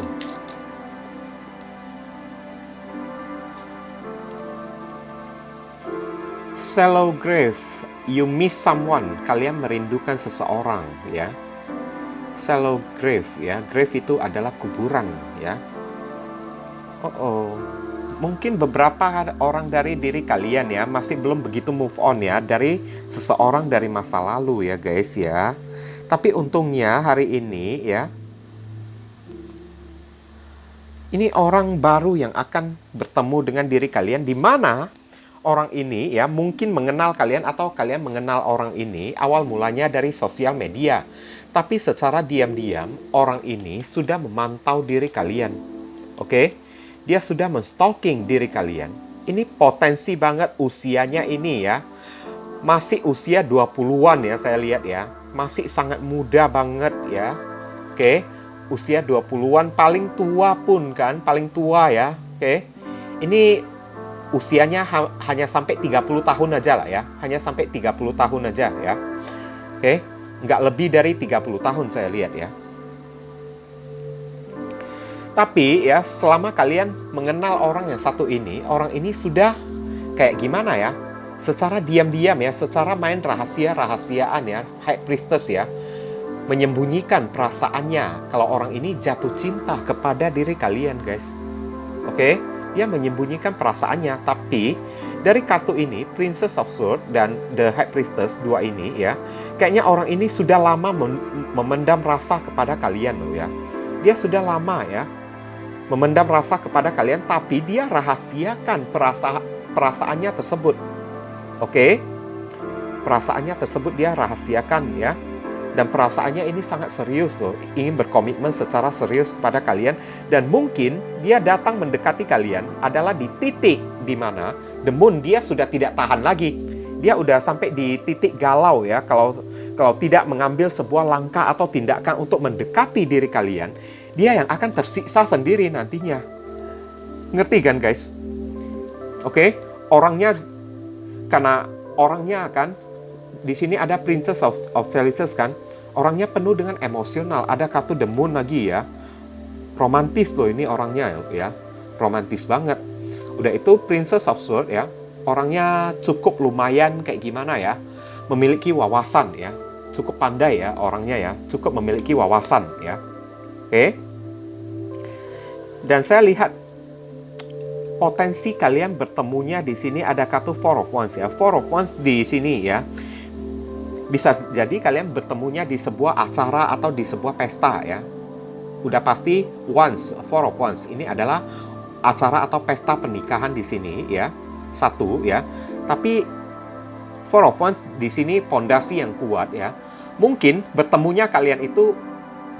Shallow grave. You miss someone. Kalian merindukan seseorang ya. Shallow grave ya. Grave itu adalah kuburan ya. Mungkin beberapa orang dari diri kalian ya masih belum begitu move on ya dari seseorang dari masa lalu ya guys ya. Tapi untungnya hari ini ya, ini orang baru yang akan bertemu dengan diri kalian, di mana orang ini ya mungkin mengenal kalian atau kalian mengenal orang ini awal mulanya dari sosial media. Tapi secara diam-diam orang ini sudah memantau diri kalian. Oke? Dia sudah men-stalking diri kalian. Ini potensi banget usianya ini ya. Masih usia 20-an ya saya lihat ya. Masih sangat muda banget ya. Oke? Usia 20-an, paling tua pun kan, paling tua ya. Oke? Ini usianya hanya sampai 30 tahun aja lah ya. Hanya sampai 30 tahun aja ya. Oke? Nggak lebih dari 30 tahun saya lihat ya. Tapi ya selama kalian mengenal orang yang satu ini, orang ini sudah kayak gimana ya? Secara diam-diam ya, secara main rahasia-rahasiaan ya, High Priestess ya, menyembunyikan perasaannya kalau orang ini jatuh cinta kepada diri kalian guys. Oke? Dia menyembunyikan perasaannya, tapi dari kartu ini, Princess of Swords dan The High Priestess, dua ini ya, kayaknya orang ini sudah lama memendam rasa kepada kalian loh ya. Dia sudah lama ya memendam rasa kepada kalian, tapi dia rahasiakan perasaannya tersebut. Oke? Perasaannya tersebut dia rahasiakan ya. Dan perasaannya ini sangat serius loh, ingin berkomitmen secara serius kepada kalian. Dan mungkin dia datang mendekati kalian adalah di titik di mana The Moon dia sudah tidak tahan lagi. Dia udah sampai di titik galau ya, kalau tidak mengambil sebuah langkah atau tindakan untuk mendekati diri kalian, dia yang akan tersiksa sendiri nantinya. Ngerti kan guys? Oke, karena orangnya kan di sini ada Princess of Chalices kan, orangnya penuh dengan emosional. Ada kartu The Moon lagi ya, romantis loh ini orangnya ya, romantis banget. Udah itu Princess of Swords ya, orangnya cukup lumayan kayak gimana ya, memiliki wawasan ya, cukup pandai ya orangnya ya, cukup memiliki wawasan ya. Oke. Dan saya lihat potensi kalian bertemunya di sini ada kartu Four of Wands ya. Four of Wands di sini ya. Bisa jadi kalian bertemunya di sebuah acara atau di sebuah pesta ya. Udah pasti Wands, Four of Wands ini adalah acara atau pesta pernikahan di sini ya. Satu ya. Tapi Four of Wands di sini fondasi yang kuat ya. Mungkin bertemunya kalian itu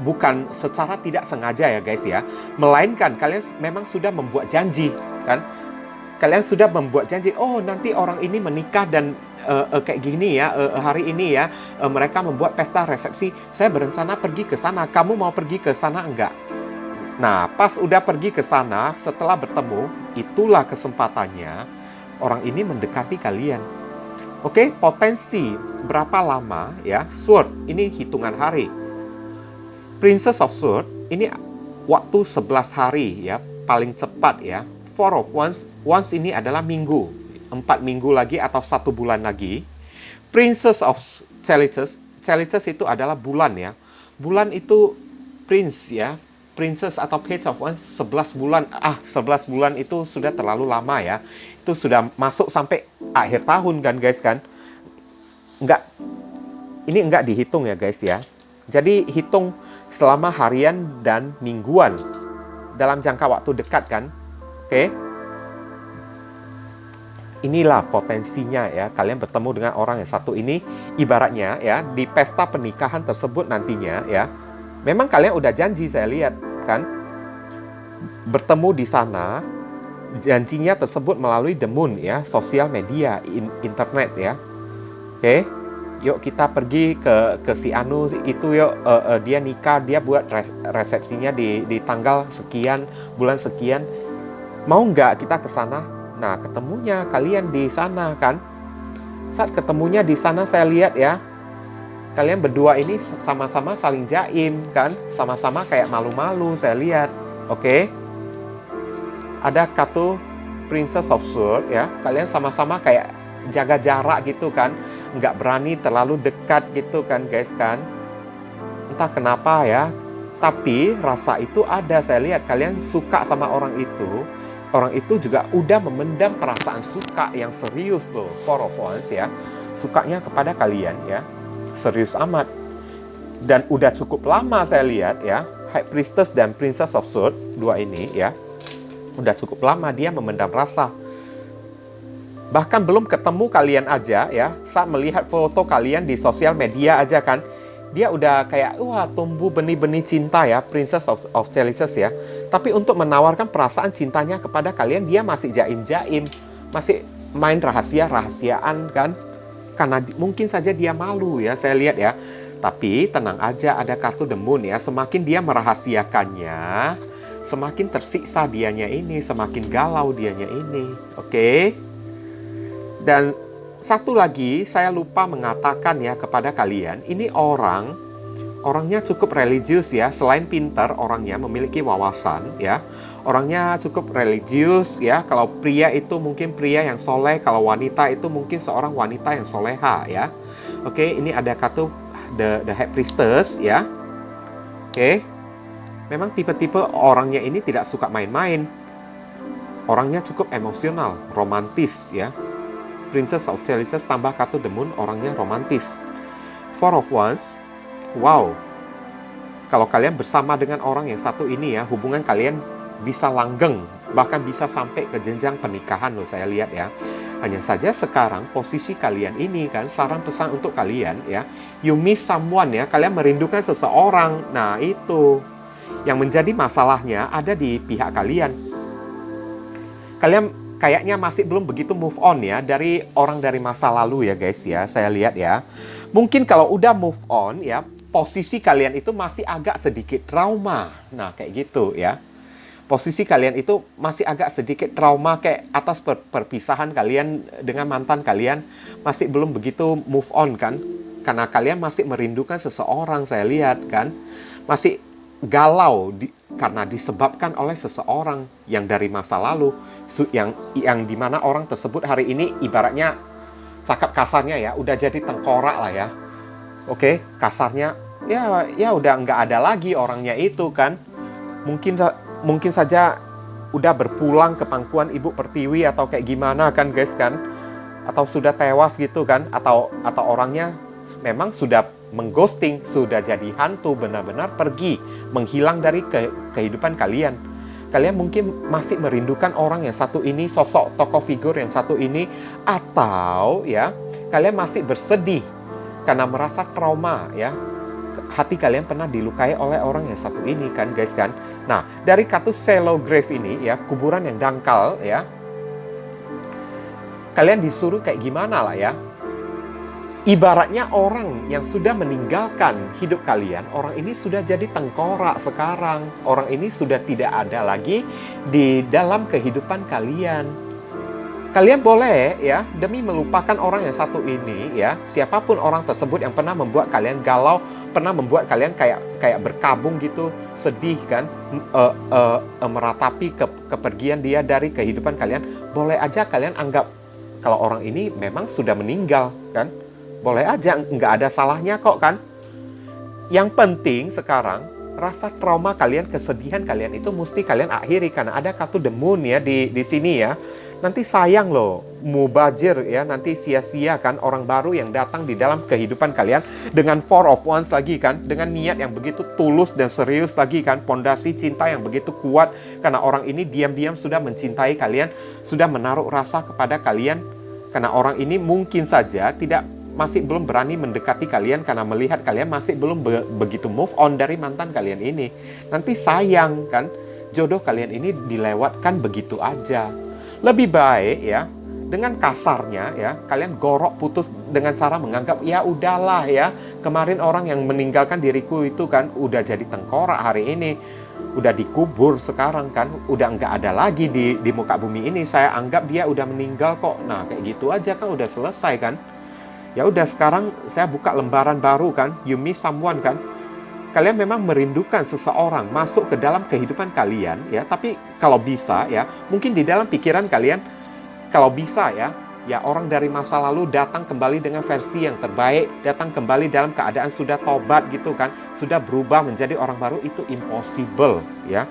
bukan secara tidak sengaja ya guys ya. Melainkan kalian memang sudah membuat janji kan. Kalian sudah membuat janji, oh nanti orang ini menikah dan kayak gini ya, hari ini ya, mereka membuat pesta resepsi, saya berencana pergi ke sana, kamu mau pergi ke sana enggak? Nah, pas udah pergi ke sana, setelah bertemu, itulah kesempatannya orang ini mendekati kalian. Oke, potensi berapa lama ya? Sword ini hitungan hari. Princess of Sword ini waktu 11 hari ya, paling cepat ya. Four of Wands ini adalah minggu, 4 minggu lagi atau 1 bulan lagi. Princess of Chalices itu adalah bulan ya. Bulan itu prince ya. Princess atau Page of Wands 11 bulan. 11 bulan itu sudah terlalu lama ya. Itu sudah masuk sampai akhir tahun kan guys kan. Ini enggak dihitung ya guys ya. Jadi hitung selama harian dan mingguan dalam jangka waktu dekat kan. Oke. Inilah potensinya ya, kalian bertemu dengan orang yang satu ini, ibaratnya ya, di pesta pernikahan tersebut nantinya ya. Memang kalian udah janji, saya lihat kan, bertemu di sana, janjinya tersebut melalui The Moon ya, sosial media, internet ya. Oke, yuk kita pergi ke si Anu itu yuk, dia nikah, dia buat resepsinya di tanggal sekian, bulan sekian. Mau nggak kita ke sana? Nah, ketemunya kalian di sana kan. Saat ketemunya di sana saya lihat ya, kalian berdua ini sama-sama saling jaim kan, sama-sama kayak malu-malu saya lihat. Oke. Ada kartu Princess of Swords ya, kalian sama-sama kayak jaga jarak gitu kan, nggak berani terlalu dekat gitu kan guys kan. Entah kenapa ya, tapi rasa itu ada, saya lihat kalian suka sama orang itu. Orang itu juga udah memendam perasaan suka yang serius loh, Four of Wands ya, sukanya kepada kalian ya, serius amat. Dan udah cukup lama saya lihat ya, High Priestess dan Princess of Swords, dua ini ya, udah cukup lama dia memendam rasa. Bahkan belum ketemu kalian aja ya, saat melihat foto kalian di sosial media aja kan, dia udah kayak, wah, tumbuh benih-benih cinta ya, Princess of Chalices ya. Tapi untuk menawarkan perasaan cintanya kepada kalian, dia masih jaim-jaim, masih main rahasia-rahasiaan kan. Karena mungkin saja dia malu ya, saya lihat ya. Tapi tenang aja, ada kartu The Moon ya, semakin dia merahasiakannya, semakin tersiksa dianya ini, semakin galau dianya ini. Oke? Dan satu lagi, saya lupa mengatakan ya kepada kalian, ini orangnya cukup religius ya, selain pintar, orangnya memiliki wawasan ya, orangnya cukup religius ya. Kalau pria itu mungkin pria yang soleh, kalau wanita itu mungkin seorang wanita yang soleha ya. Oke, ini ada kartu the High Priestess ya. Oke, memang tipe-tipe orangnya ini tidak suka main-main, orangnya cukup emosional, romantis ya. Princess of Chalices tambah kartu The Moon, orangnya romantis. Four of Wands, wow. Kalau kalian bersama dengan orang yang satu ini ya, hubungan kalian bisa langgeng, bahkan bisa sampai ke jenjang pernikahan loh, saya lihat ya. Hanya saja sekarang posisi kalian ini kan, saran pesan untuk kalian ya, you miss someone ya, kalian merindukan seseorang. Nah itu yang menjadi masalahnya ada di pihak kalian. Kalian kayaknya masih belum begitu move on ya dari orang dari masa lalu ya guys ya, saya lihat ya. Mungkin kalau udah move on ya, posisi kalian itu masih agak sedikit trauma. Nah kayak gitu ya. Posisi kalian itu masih agak sedikit trauma kayak atas perpisahan kalian dengan mantan kalian, masih belum begitu move on kan. Karena kalian masih merindukan seseorang, saya lihat kan. Masih galau karena disebabkan oleh seseorang yang dari masa lalu, yang dimana orang tersebut hari ini ibaratnya, cakap kasarnya ya, udah jadi tengkorak lah ya. Oke, kasarnya ya udah nggak ada lagi orangnya itu kan. Mungkin saja udah berpulang ke pangkuan Ibu Pertiwi atau kayak gimana kan guys kan, atau sudah tewas gitu kan, atau orangnya memang sudah mengghosting, sudah jadi hantu, benar-benar pergi, menghilang dari kehidupan kalian. Kalian mungkin masih merindukan orang yang satu ini, sosok tokoh figur yang satu ini, atau ya kalian masih bersedih karena merasa trauma ya. Hati kalian pernah dilukai oleh orang yang satu ini kan guys kan. Nah, dari kartu shallow grave ini ya, kuburan yang dangkal ya, kalian disuruh kayak gimana lah ya. Ibaratnya orang yang sudah meninggalkan hidup kalian, orang ini sudah jadi tengkorak sekarang. Orang ini sudah tidak ada lagi di dalam kehidupan kalian. Kalian boleh ya, demi melupakan orang yang satu ini ya, siapapun orang tersebut yang pernah membuat kalian galau, pernah membuat kalian kayak berkabung gitu, sedih kan, meratapi kepergian dia dari kehidupan kalian, boleh aja kalian anggap kalau orang ini memang sudah meninggal kan. Boleh aja, nggak ada salahnya kok kan. Yang penting sekarang, rasa trauma kalian, kesedihan kalian itu mesti kalian akhiri, karena ada kartu the moon ya di sini ya. Nanti sayang loh, mubazir ya, nanti sia-sia kan orang baru yang datang di dalam kehidupan kalian dengan Four of Wands lagi kan, dengan niat yang begitu tulus dan serius lagi kan, pondasi cinta yang begitu kuat, karena orang ini diam-diam sudah mencintai kalian, sudah menaruh rasa kepada kalian, karena orang ini mungkin saja masih belum berani mendekati kalian karena melihat kalian masih belum begitu move on dari mantan kalian ini. Nanti sayang kan, jodoh kalian ini dilewatkan begitu aja. Lebih baik ya, dengan kasarnya ya, kalian gorok putus dengan cara menganggap ya udahlah ya, kemarin orang yang meninggalkan diriku itu kan udah jadi tengkorak hari ini, udah dikubur sekarang kan, udah nggak ada lagi di muka bumi ini, saya anggap dia udah meninggal kok. Nah kayak gitu aja kan udah selesai kan. Ya udah, sekarang saya buka lembaran baru kan, you miss someone kan. Kalian memang merindukan seseorang masuk ke dalam kehidupan kalian ya, tapi kalau bisa ya, mungkin di dalam pikiran kalian kalau bisa ya orang dari masa lalu datang kembali dengan versi yang terbaik, datang kembali dalam keadaan sudah tobat gitu kan, sudah berubah menjadi orang baru, itu impossible ya.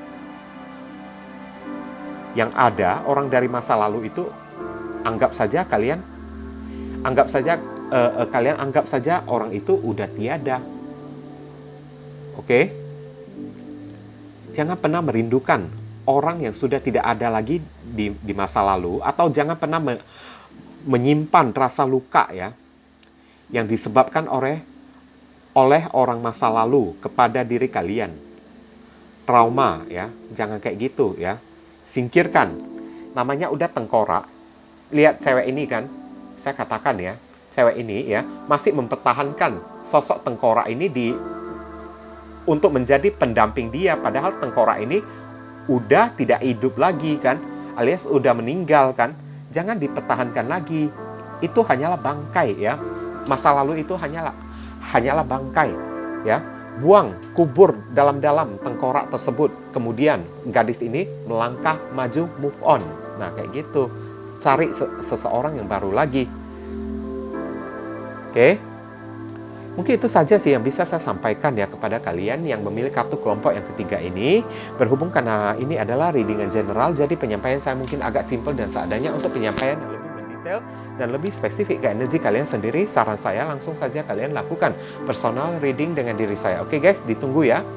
Yang ada orang dari masa lalu itu anggap saja kalian anggap saja orang itu udah tiada. Oke? Jangan pernah merindukan orang yang sudah tidak ada lagi di masa lalu, atau jangan pernah menyimpan rasa luka ya yang disebabkan oleh orang masa lalu kepada diri kalian. Trauma ya, jangan kayak gitu ya. Singkirkan. Namanya udah tengkorak. Lihat cewek ini kan, saya katakan ya, cewek ini ya masih mempertahankan sosok tengkorak ini untuk menjadi pendamping dia, padahal tengkorak ini udah tidak hidup lagi kan, alias udah meninggal kan. Jangan dipertahankan lagi, itu hanyalah bangkai ya. Masa lalu itu hanyalah bangkai ya. Buang, kubur dalam-dalam tengkorak tersebut. Kemudian gadis ini melangkah maju, move on. Nah kayak gitu, cari seseorang yang baru lagi. Oke, mungkin itu saja sih yang bisa saya sampaikan ya kepada kalian yang memilih kartu kelompok yang ketiga ini. Berhubung karena ini adalah readingan general, jadi penyampaian saya mungkin agak simpel dan seadanya. Untuk penyampaian yang lebih mendetail dan lebih spesifik ke energi kalian sendiri, saran saya langsung saja kalian lakukan personal reading dengan diri saya. Oke guys, ditunggu ya.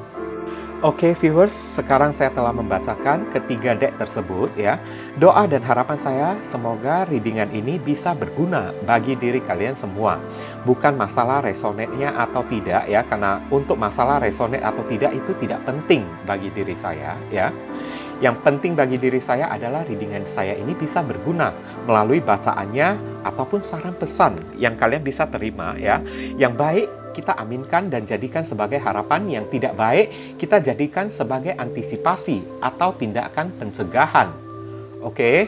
Oke viewers, sekarang saya telah membacakan ketiga deck tersebut ya. Doa dan harapan saya semoga readingan ini bisa berguna bagi diri kalian semua. Bukan masalah resonate-nya atau tidak ya, karena untuk masalah resonate atau tidak itu tidak penting bagi diri saya ya. Yang penting bagi diri saya adalah readingan saya ini bisa berguna melalui bacaannya ataupun saran pesan yang kalian bisa terima ya. Yang baik kita aminkan dan jadikan sebagai harapan, yang tidak baik kita jadikan sebagai antisipasi atau tindakan pencegahan. Oke?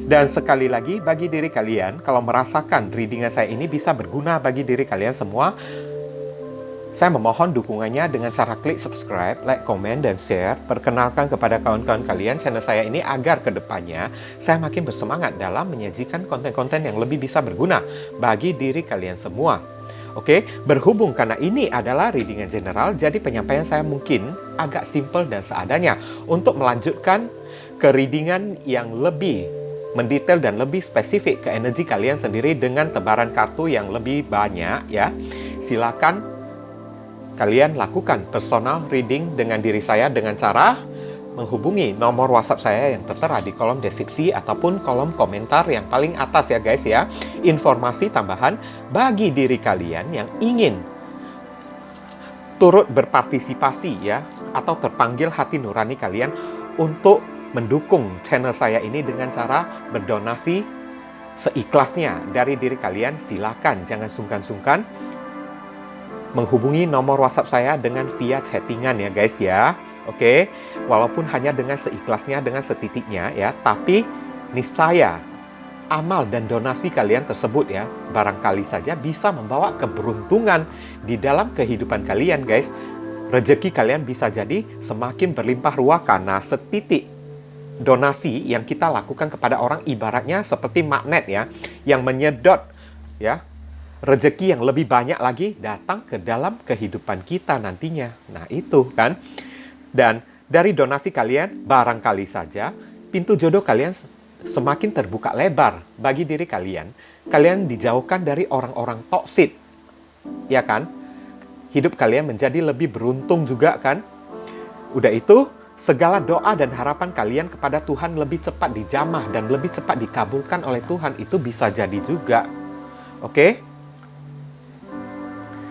Dan sekali lagi, bagi diri kalian, kalau merasakan readingan saya ini bisa berguna bagi diri kalian semua, saya memohon dukungannya dengan cara klik subscribe, like, komen, dan share. Perkenalkan kepada kawan-kawan kalian channel saya ini agar kedepannya saya makin bersemangat dalam menyajikan konten-konten yang lebih bisa berguna bagi diri kalian semua. Oke, berhubung karena ini adalah readingan general, jadi penyampaian saya mungkin agak simple dan seadanya. Untuk melanjutkan ke readingan yang lebih mendetail dan lebih spesifik ke energi kalian sendiri dengan tebaran kartu yang lebih banyak ya, silakan kalian lakukan personal reading dengan diri saya dengan cara menghubungi nomor WhatsApp saya yang tertera di kolom deskripsi ataupun kolom komentar yang paling atas ya guys ya. Informasi tambahan bagi diri kalian yang ingin turut berpartisipasi ya, atau terpanggil hati nurani kalian untuk mendukung channel saya ini dengan cara berdonasi seikhlasnya dari diri kalian, silakan jangan sungkan-sungkan menghubungi nomor WhatsApp saya dengan via chattingan ya guys ya. Oke, walaupun hanya dengan seikhlasnya, dengan setitiknya ya, tapi niscaya amal dan donasi kalian tersebut ya, barangkali saja bisa membawa keberuntungan di dalam kehidupan kalian, guys. Rezeki kalian bisa jadi semakin berlimpah ruah karena setitik donasi yang kita lakukan kepada orang ibaratnya seperti magnet ya, yang menyedot ya, rezeki yang lebih banyak lagi datang ke dalam kehidupan kita nantinya. Nah, itu kan. Dan dari donasi kalian, barangkali saja pintu jodoh kalian semakin terbuka lebar bagi diri kalian. Kalian dijauhkan dari orang-orang toksik, ya kan? Hidup kalian menjadi lebih beruntung juga kan? Udah itu, segala doa dan harapan kalian kepada Tuhan lebih cepat dijamah dan lebih cepat dikabulkan oleh Tuhan. Itu bisa jadi juga. Oke?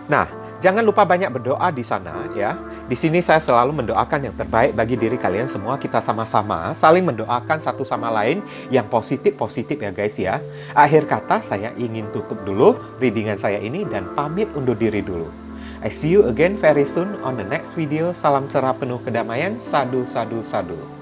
Nah, jangan lupa banyak berdoa di sana ya. Di sini saya selalu mendoakan yang terbaik bagi diri kalian semua. Kita sama-sama saling mendoakan satu sama lain yang positif-positif ya guys ya. Akhir kata saya ingin tutup dulu readingan saya ini dan pamit undur diri dulu. I see you again very soon on the next video. Salam cerah penuh kedamaian. Sadu, sadu, sadu.